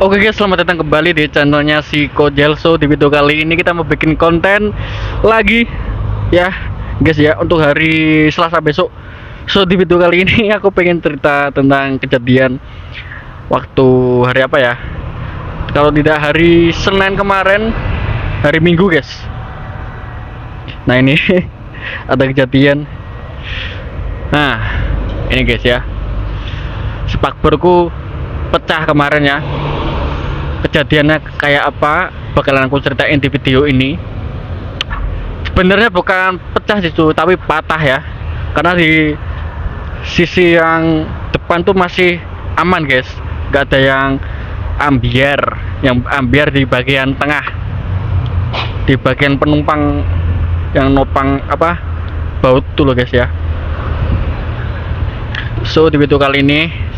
Oke guys, selamat datang kembali di channelnya si Kojelso. Di video kali ini kita mau bikin konten lagi ya guys ya, untuk hari Selasa besok. So di video kali ini aku pengen cerita tentang kejadian waktu hari apa ya, kalau tidak hari Senin kemarin, hari Minggu guys. Nah ini ada kejadian. Nah ini guys ya, spakborku pecah kemarin ya. Kejadiannya kayak apa bakalan aku ceritain di video ini. Sebenarnya bukan pecah sih cuy, tapi patah ya, karena di sisi yang depan tuh masih aman guys, gak ada yang ambiar di bagian tengah, di bagian penumpang yang nopang apa baut tuh loh guys ya. So di video kali ini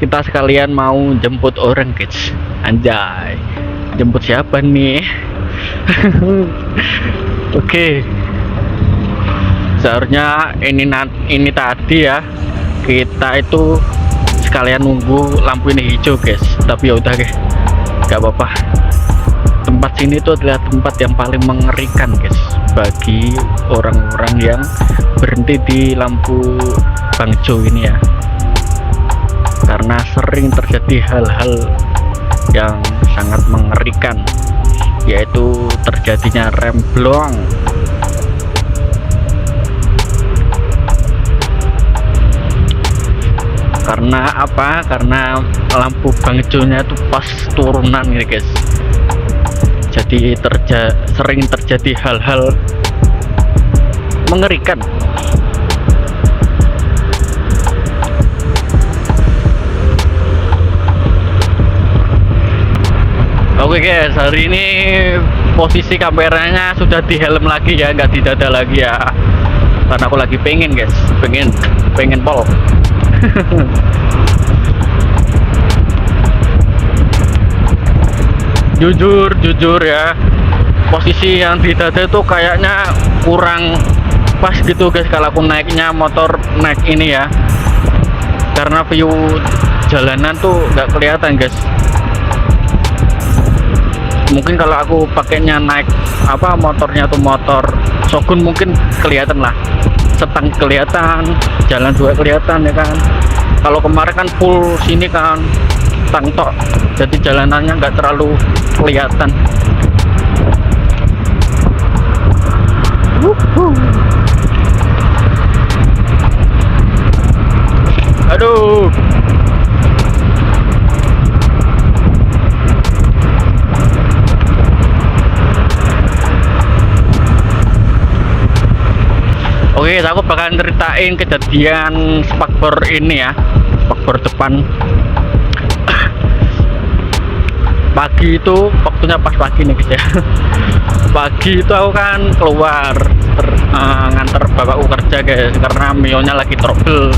kita sekalian mau jemput orang guys. Anjay, jemput siapa nih? Oke. Seharusnya ini tadi ya, kita itu sekalian nunggu lampu ini hijau guys, tapi ya udah guys, gak apa-apa. Tempat sini tuh adalah tempat yang paling mengerikan guys bagi orang-orang yang berhenti di lampu hijau ini ya, karena sering terjadi hal-hal yang sangat mengerikan, yaitu terjadinya remblong. Karena apa? Karena lampu hijaunya itu pas turunan ini guys, jadi sering terjadi hal-hal mengerikan. Oke guys, hari ini posisi kameranya sudah di helm lagi ya, nggak di dada lagi ya, karena aku lagi pengen guys, pengen pol. jujur ya, posisi yang di dada itu kayaknya kurang pas gitu guys kalau aku naiknya motor naik ini ya, karena view jalanan tuh nggak kelihatan guys. Mungkin kalau aku pakainya naik apa motornya tuh motor Shogun mungkin kelihatan lah, setang kelihatan, jalan juga kelihatan ya kan. Kalau kemarin kan full sini kan tang tok, jadi jalanannya nggak terlalu kelihatan. Aduh. Oke, aku bakalan ceritain kejadian spakbor ini ya, spakbor depan. Pagi itu, waktunya pas pagi nih guys ya. Pagi itu aku kan keluar nganter bapakku kerja guys, karena mionya lagi trouble.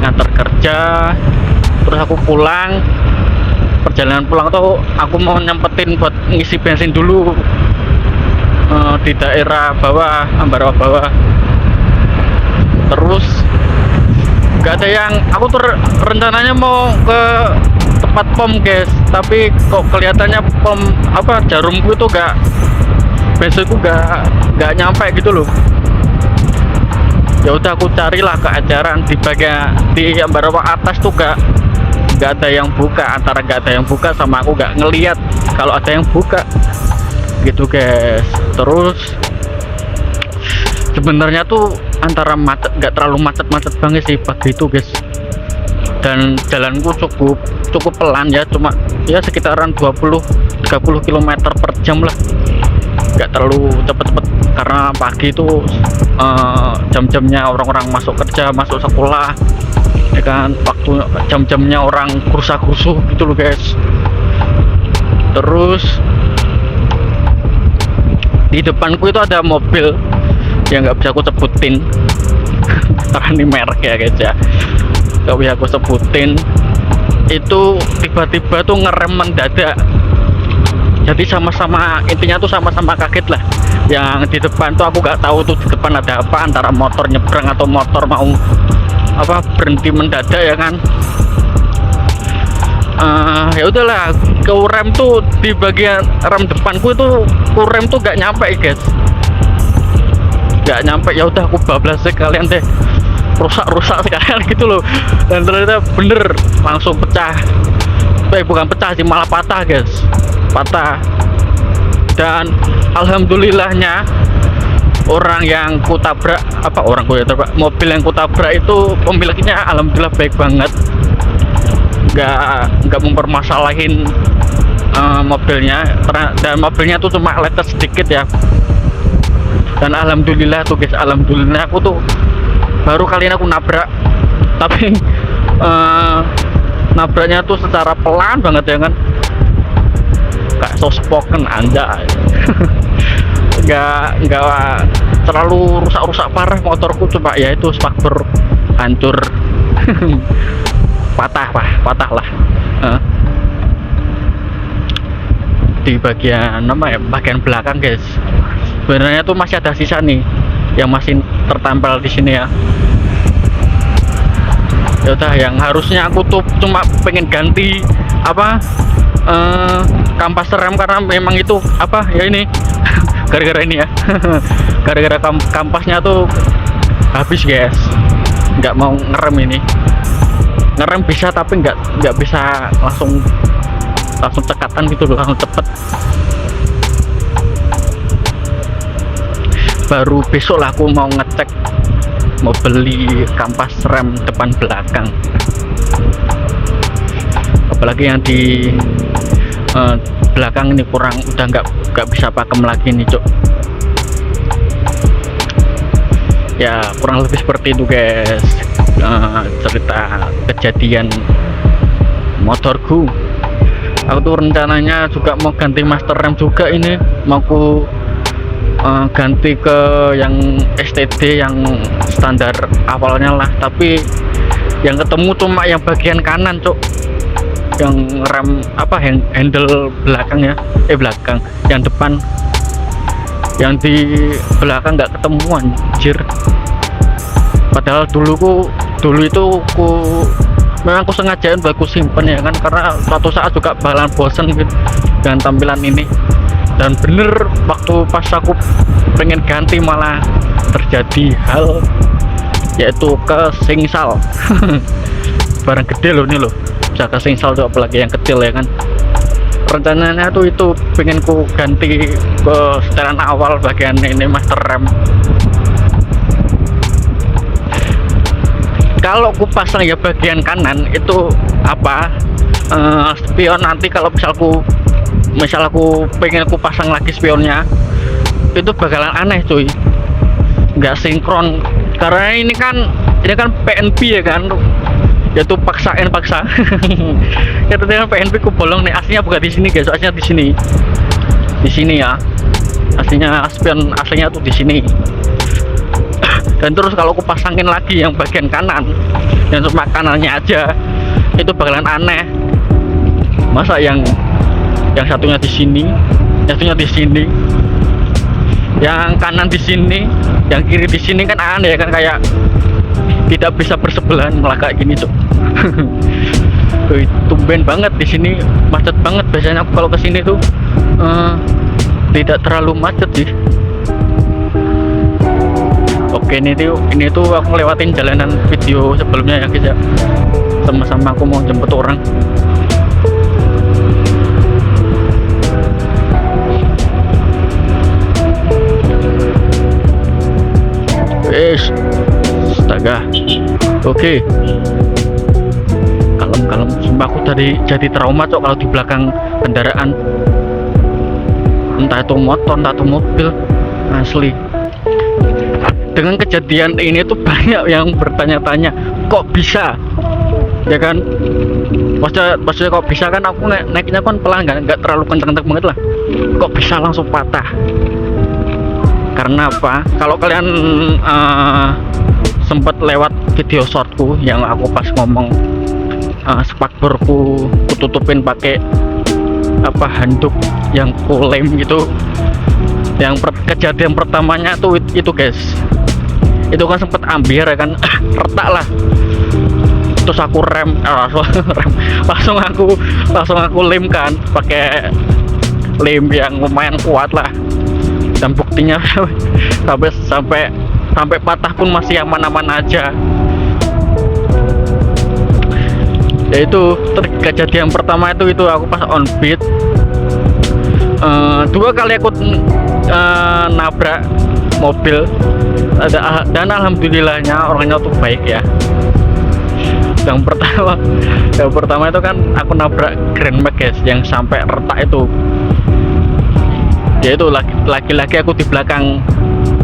Nganter kerja, terus aku pulang. Perjalanan pulang tuh aku mau nyempetin buat ngisi bensin dulu di daerah bawah, Ambarawa bawah. Terus gak ada yang, aku tuh rencananya mau ke tempat pom guys, tapi kok kelihatannya pom apa jarumku itu bensinku gak nyampe gitu loh. Ya udah aku carilah ke ajaran di bagian di Ambarawa atas tuh gak ada yang buka, antara gak ada yang buka sama aku gak ngeliat kalau ada yang buka gitu guys. Terus sebenarnya tuh antara macet, nggak terlalu macet banget sih pagi itu guys, dan jalanku cukup pelan ya, cuma ya sekitaran 20-30 km per jam lah, nggak terlalu cepet karena pagi itu jam-jamnya orang-orang masuk kerja, masuk sekolah ya kan, waktu jam-jamnya orang kursa-kursu gitu loh guys. Terus di depanku itu ada mobil yang nggak bisa aku sebutin karena ini merek ya guys ya, nggak bisa aku sebutin. Itu tiba-tiba tuh ngerem mendadak, jadi sama-sama, intinya tuh sama-sama kaget lah. Yang di depan tuh aku nggak tahu tuh di depan ada apa, antara motor nyebrang atau motor mau apa berhenti mendadak ya kan. ya udahlah, ke rem tuh di bagian rem depanku itu rem tuh gak nyampe guys, gak nyampe. Ya udah aku bablas sekalian deh, rusak sekalian gitu loh. Dan ternyata bener langsung pecah, bukan pecah sih, malah patah guys, patah. Dan alhamdulillahnya orang yang kutabrak, mobil yang kutabrak itu pemiliknya alhamdulillah baik banget, nggak mempermasalahin mobilnya, dan mobilnya tuh cuma letes sedikit ya. Dan alhamdulillah tuh guys, alhamdulillah aku tuh baru kali ini aku nabrak, tapi nabraknya tuh secara pelan banget ya kan, kayak soft spoken anda. nggak terlalu rusak parah motorku, cuma ya itu spakbor hancur. patah lah di bagian bagian belakang guys. Sebenarnya tuh masih ada sisa nih yang masih tertempel di sini ya. Ya udah, yang harusnya aku tuh cuma pengen ganti kampas rem, karena memang itu ya ini gara-gara ini ya. Gara-gara kampasnya tuh habis guys, nggak mau ngerem. Ini ngerem bisa tapi nggak bisa langsung cekatan gitu loh, langsung cepet. Baru besok lah aku mau ngecek, mau beli kampas rem depan belakang, apalagi yang di belakang ini udah nggak bisa pakem lagi nih cok. Ya kurang lebih seperti itu guys, cerita kejadian motorku. Aku tuh rencananya juga mau ganti master rem juga, ini mau aku ganti ke yang STD yang standar awalnya lah, tapi yang ketemu cuma yang bagian kanan cok, yang rem yang handle belakang ya, belakang, yang depan, yang di belakang nggak ketemu anjir. Padahal dulu itu memang aku sengajain buat aku simpen ya kan, karena suatu saat juga bakalan bosen gitu dengan tampilan ini. Dan bener waktu pas aku pengen ganti malah terjadi hal, yaitu kesingsal. Barang gede loh ini loh, bisa kesingsal tuh, apalagi yang kecil ya kan. Rencananya tuh itu pengen ku ganti ke setelan awal bagian ini master rem. Kalau ku pasang ya bagian kanan itu spion, nanti kalau misal aku pengen aku pasang lagi spionnya, itu bakalan aneh cuy, nggak sinkron. Karena ini kan PNP ya kan, yaitu paksa. Ya ternyata PNP ku bolong nih, aslinya bukan di sini guys, aslinya di sini ya, aslinya spion aslinya tuh di sini. Dan terus kalau aku pasangin lagi yang bagian kanan, yang cuma kanannya aja, itu bakalan aneh. Masa yang satunya di sini, yang satunya di sini, yang kanan di sini, yang kiri di sini, kan aneh ya kan, kayak tidak bisa bersebelahan, malah kayak gini tuh. Tumben banget di sini macet banget. Biasanya aku kalau kesini tuh tidak terlalu macet sih. Oke, ini tuh aku ngelewatin jalanan video sebelumnya ya guys ya, sama-sama aku mau jemput orang. Astaga. Oke. Kalem. Sumpah aku tadi jadi trauma cok kalau di belakang kendaraan, entah itu motor entah itu mobil, asli. Dengan kejadian ini tuh banyak yang bertanya-tanya, kok bisa ya kan. Maksudnya kok bisa kan, aku naiknya kan pelan, nggak terlalu kenceng-kenceng banget lah, kok bisa langsung patah. Karena apa? Kalau kalian sempat lewat video shortku yang aku pas ngomong, spakborku kututupin pakai handuk yang kulem gitu. Yang kejadian pertamanya tuh itu guys, itu kan sempet ambiar ya kan. Retak lah, terus aku langsung aku lem kan pakai lem yang lumayan kuat lah, dan buktinya sampai patah pun masih aman-aman aja. Ya itu kejadian pertama itu aku pas on beat. Dua kali aku nabrak mobil, dan alhamdulillahnya orangnya tuh baik ya. Yang pertama itu kan aku nabrak Grand Max guys, yang sampai retak itu. Ya itu lagi-lagi aku di belakang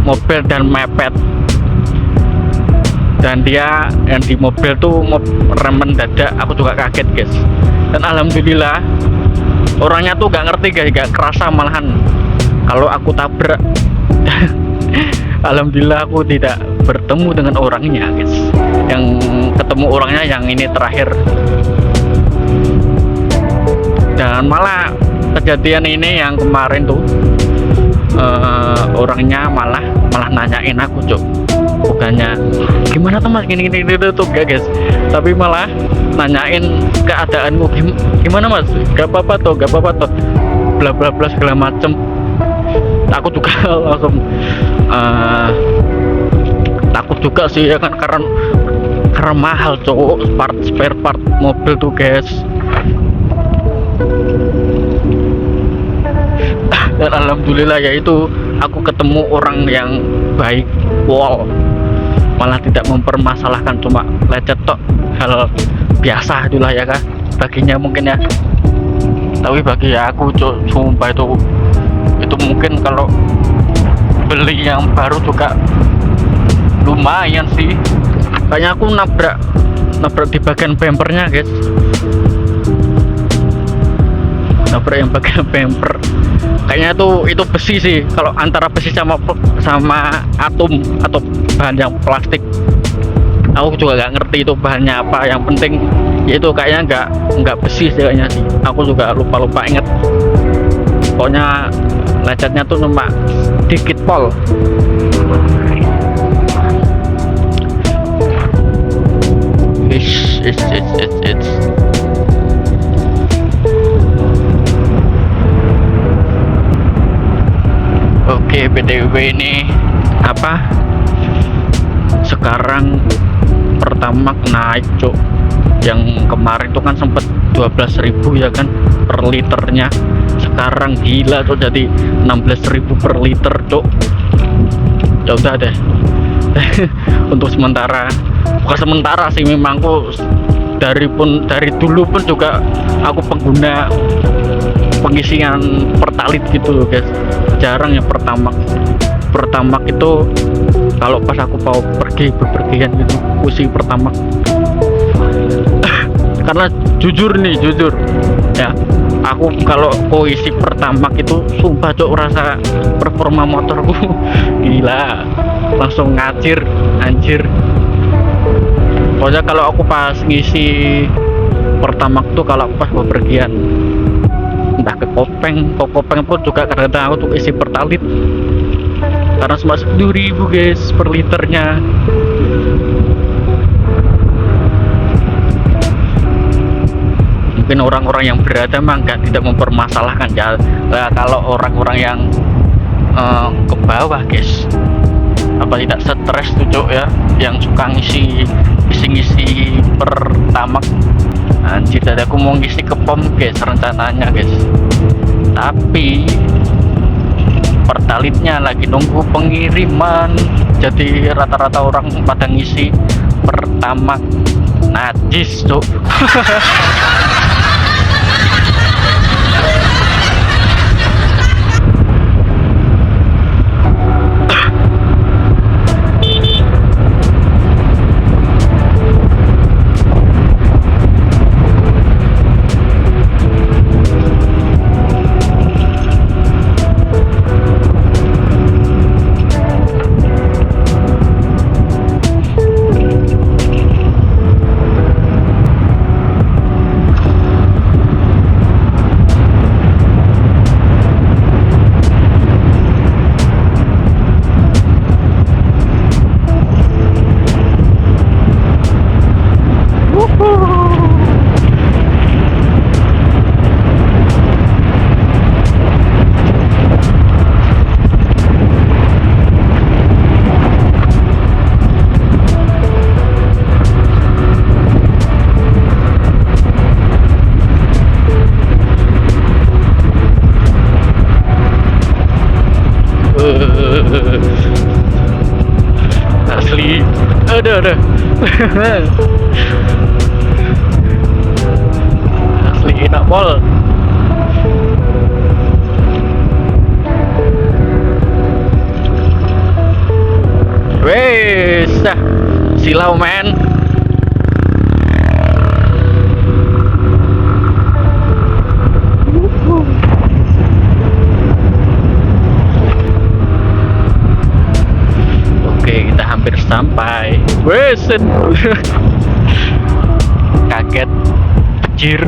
mobil dan mepet, dan dia yang di mobil tuh rem mendadak, aku juga kaget guys. Dan alhamdulillah orangnya tuh gak ngerti guys, gak kerasa malahan kalau aku tabrak. Alhamdulillah aku tidak bertemu dengan orangnya guys, yang ketemu orangnya yang ini terakhir. Dan malah kejadian ini yang kemarin tuh orangnya malah nanyain aku cuk, bukannya gimana tuh mas gini tuh gak guys, tapi malah nanyain keadaanku, gimana mas, gak apa-apa toh bla bla bla segala macem. Aku juga langsung takut juga sih ya kan, karena mahal cowok spare part mobil tuh guys. Dan alhamdulillah ya itu aku ketemu orang yang baik, malah tidak mempermasalahkan, cuma lecet tok, hal biasa itulah ya kan baginya mungkin ya. Tapi bagi aku sumpah itu mungkin kalau beli yang baru juga lumayan sih. Kayaknya aku nabrak di bagian bumpernya guys, nabrak yang bagian bumper. Kayaknya itu besi sih, kalau antara besi sama atom atau bahan yang plastik. Aku juga nggak ngerti itu bahannya apa, yang penting yaitu kayaknya nggak besi sih kayaknya sih. Aku juga lupa inget, pokoknya lecetnya tuh cuma dikit pol. It's Oke, BTW ini apa? Sekarang Pertamax naik cuk. Yang kemarin tuh kan sempet 12.000 ya kan per liternya. Sekarang gila cuk, jadi 16.000 per liter cuk. Ya udah deh. Untuk sementara, bukan sementara sih, memang aku dari dulu pun juga aku pengguna pengisian pertalit gitu loh guys. Jarang yang Pertamax itu kalau pas aku mau pergi bepergian gitu isi Pertamax. Karena jujur ya, aku kalau isi Pertamax itu sumpah cok, rasa performa motorku gila, langsung anjir. Pokoknya kalau aku pas ngisi Pertamax tuh, kalau aku pas bepergian entah ke Kopeng pun juga kadang-kadang aku tuh isi pertalit, karena cuma 10.000 guys per liternya. Mungkin orang-orang yang berada memang tidak mempermasalahkan ya. Kalau orang-orang yang ke bawah guys, apa tidak stres tuh cok ya, yang suka ngisi Pertamax. Anjir, tadi aku mau ngisi ke pom guys rencananya guys, tapi pertalitnya lagi nunggu pengiriman, jadi rata-rata orang pada ngisi Pertamax. Najis cok. Asli, aduh. Asli enak pol. Wes, silau men. Oke, kita hampir sampai. Wes, kaget, anjir.